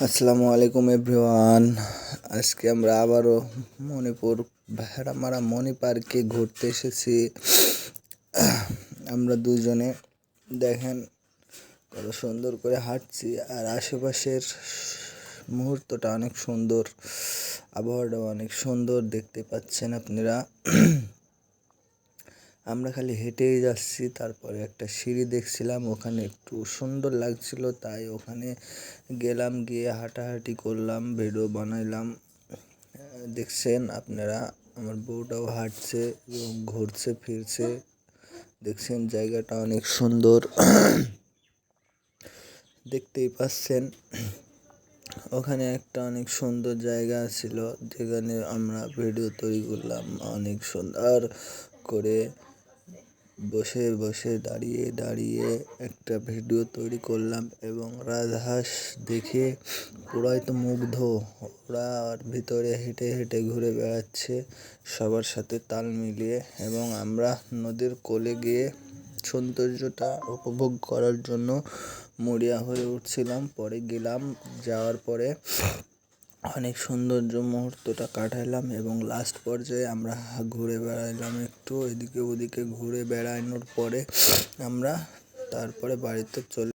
আসসালামু আলাইকুম এভরিওয়ান। আজকে আমরা আবারও মণিপুর ভেড়ামারা মণি পার্কে ঘুরতে এসেছি। আমরা দুজনে দেখেন কত সুন্দর করে হাঁটছি, আর আশেপাশের মুহূর্তটা অনেক সুন্দর, আবহাওয়াটা অনেক সুন্দর দেখতে পাচ্ছেন আপনারা। আমরা খালি হেঁটেই যাচ্ছি। তারপরে একটা সিঁড়ি দেখছিলাম, ওখানে একটু সুন্দর লাগছিল, তাই ওখানে গেলাম, গিয়ে হাঁটাহাঁটি করলাম, ভিডিও বানাইলাম। দেখছেন আপনারা, আমার বউটাও হাঁটছে এবং ঘুরছে ফিরছে। দেখছেন জায়গাটা অনেক সুন্দর, দেখতেই পাচ্ছেন। ওখানে একটা অনেক সুন্দর জায়গা ছিল, যেখানে আমরা ভিডিও তৈরি করলাম অনেক সুন্দর করে, বসে বসে দাঁড়িয়ে দাঁড়িয়ে একটা ভিডিও তৈরি করলাম। এবং রাজহাঁস দেখে পুরাই তো মুগ্ধ, ওরা ভিতরে হেঁটে হেঁটে ঘুরে বেড়াচ্ছে সবার সাথে তাল মিলিয়ে। এবং আমরা নদীর কোলে গিয়ে সৌন্দর্যটা উপভোগ করার জন্য মরিয়া হয়ে উঠছিলাম। পরে গেলাম, যাওয়ার পরে অনেক সৌন্দর্য মুহূর্তটা কাটাইলাম এবং লাস্ট পর্যায়ে আমরা ঘুরে বেড়াইলাম, একটু এদিকে ওদিকে ঘুরে বেড়ানোর পরে আমরা তারপরে বাড়িতে চলে